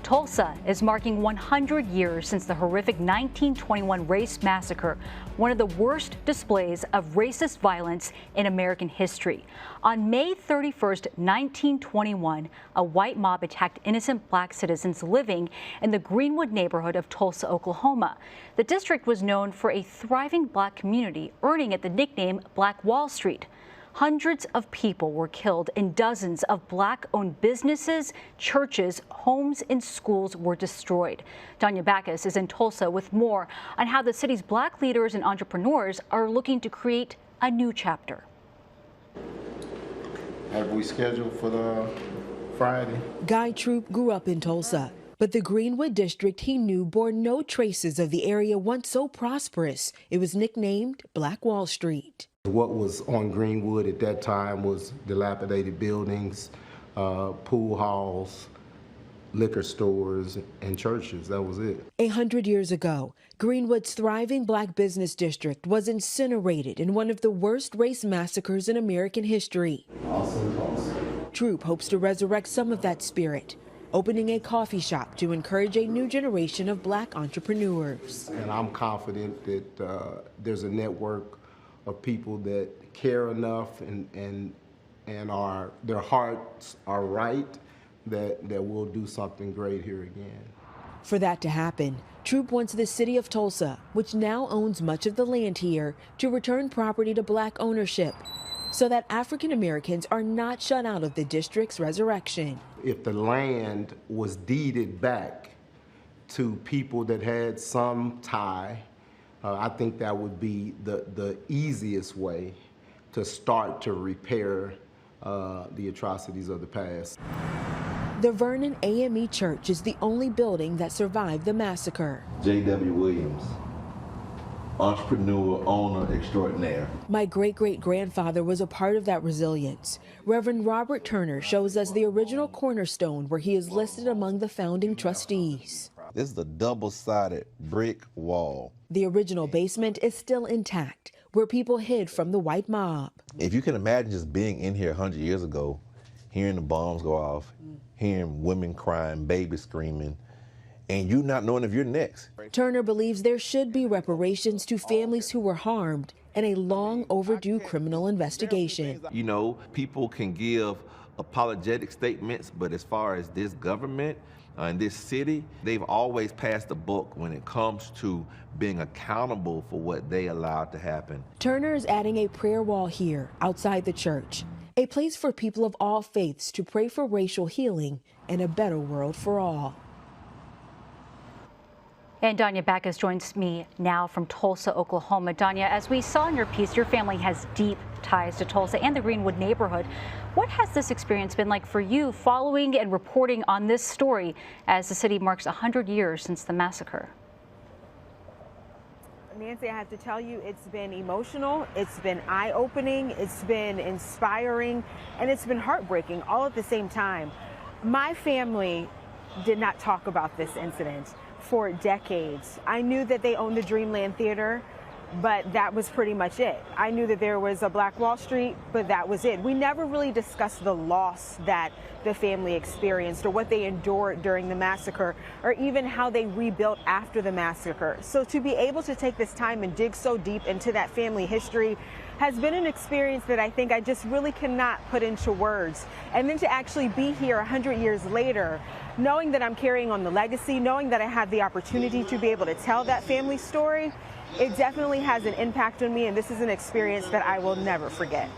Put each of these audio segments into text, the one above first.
Tulsa is marking 100 years since the horrific 1921 race massacre, one of the worst displays of racist violence in American history. On May 31st, 1921, a white mob attacked innocent black citizens living in the Greenwood neighborhood of Tulsa, Oklahoma. The district was known for a thriving black community, earning it the nickname Black Wall Street. Hundreds of people were killed and dozens of black-owned businesses, churches, homes, and schools were destroyed. Danya Bacchus is in Tulsa with more on how the city's black leaders and entrepreneurs are looking to create a new chapter. Have we scheduled for the Friday? Guy Troop grew up in Tulsa, but the Greenwood district he knew bore no traces of the area once so prosperous. It was nicknamed Black Wall Street. What was on Greenwood at that time was dilapidated buildings, pool halls, liquor stores, and churches. That was it. 100 years ago, Greenwood's thriving black business district was incinerated in one of the worst race massacres in American history. Troop hopes to resurrect some of that spirit, opening a coffee shop to encourage a new generation of black entrepreneurs. And I'm confident that there's a network of people that care enough and their hearts are right, that we'll do something great here again. For that to happen, Troop wants the city of Tulsa, which now owns much of the land here, to return property to black ownership so that African Americans are not shut out of the district's resurrection. If the land was deeded back to people that had some tie, I think that would be the easiest way to start to repair the atrocities of the past. The Vernon AME Church is the only building that survived the massacre. J.W. Williams, entrepreneur, owner extraordinaire. My great-great-grandfather was a part of that resilience. Reverend Robert Turner shows us the original cornerstone where he is listed among the founding trustees. This is a double-sided brick wall. The original basement is still intact, where people hid from the white mob. If you can imagine just being in here 100 years ago, hearing the bombs go off, hearing women crying, babies screaming, and you not knowing if you're next. Turner believes there should be reparations to families who were harmed and a long overdue criminal investigation. You know, people can give apologetic statements, but as far as this government and this city, they've always passed the buck when it comes to being accountable for what they allowed to happen. Turner is adding a prayer wall here outside the church, a place for people of all faiths to pray for racial healing and a better world for all. And Danya Bacchus joins me now from Tulsa, Oklahoma. Danya, as we saw in your piece, your family has deep ties to Tulsa and the Greenwood neighborhood. What has this experience been like for you following and reporting on this story as the city marks 100 years since the massacre? Nancy, I have to tell you, it's been emotional, it's been eye-opening, it's been inspiring, and it's been heartbreaking all at the same time. My family did not talk about this incident for decades. I knew that they owned the Dreamland Theater, but that was pretty much it. I knew that there was a Black Wall Street, but that was it. We never really discussed the loss that the family experienced or what they endured during the massacre or even how they rebuilt after the massacre. So to be able to take this time and dig so deep into that family history has been an experience that I think I just really cannot put into words. And then to actually be here 100 years later, knowing that I'm carrying on the legacy, knowing that I have the opportunity to be able to tell that family story, it definitely has an impact on me, and this is an experience that I will never forget.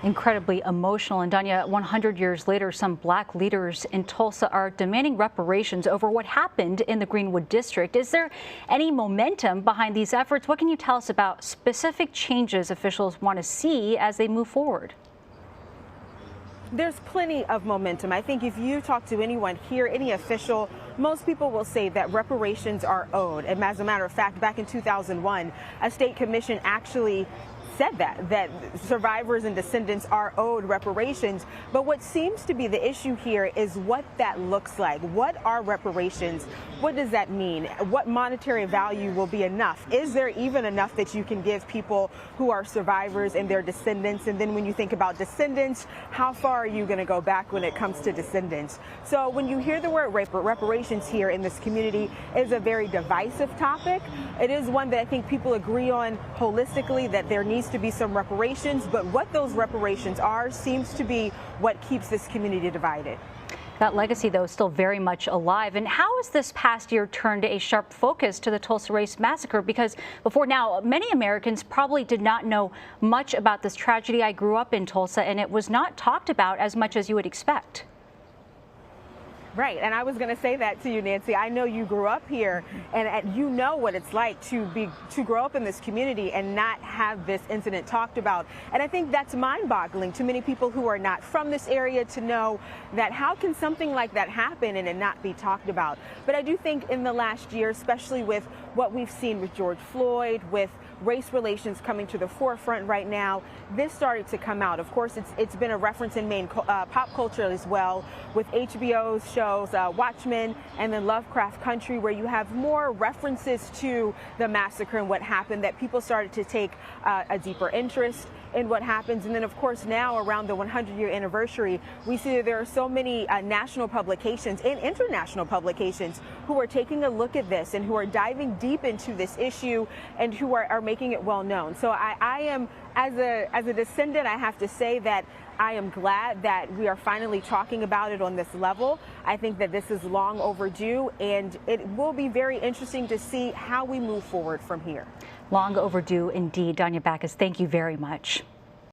Incredibly emotional. And Danya, 100 years later, some black leaders in Tulsa are demanding reparations over what happened in the Greenwood district. Is there any momentum behind these efforts? What can you tell us about specific changes officials want to see as they move forward? There's plenty of momentum. I think if you talk to anyone here, any official, most people will say that reparations are owed. And as a matter of fact, back in 2001, a state commission actually said that survivors and descendants are owed reparations. But what seems to be the issue here is what that looks like. What are reparations? What does that mean? What monetary value will be enough? Is there even enough that you can give people who are survivors and their descendants? And then when you think about descendants, how far are you going to go back when it comes to descendants? So when you hear the word reparations here in this community, is a very divisive topic. It is one that I think people agree on holistically, that there needs to be some reparations, but what those reparations are seems to be what keeps this community divided. That legacy, though, is still very much alive. And how has this past year turned a sharp focus to the Tulsa Race Massacre? Because before now, many Americans probably did not know much about this tragedy. I grew up in Tulsa, and it was not talked about as much as you would expect. Right, and I was going to say that to you, Nancy. I know you grew up here, and you know what it's like to grow up in this community and not have this incident talked about. And I think that's mind-boggling to many people who are not from this area to know that how can something like that happen and it not be talked about. But I do think in the last year, especially with what we've seen with George Floyd, with race relations coming to the forefront right now, this started to come out. Of course, it's been a reference in main pop culture as well, with HBO's shows Watchmen and then Lovecraft Country, where you have more references to the massacre and what happened, that people started to take a deeper interest in what happens. And then, of course, now around the 100-year anniversary, we see that there are so many national publications and international publications who are taking a look at this and who are diving deep into this issue and who are making it well known. So I am, as a descendant, I have to say that I am glad that we are finally talking about it on this level. I think that this is long overdue, and it will be very interesting to see how we move forward from here. Long overdue indeed. Danya Bacchus, thank you very much.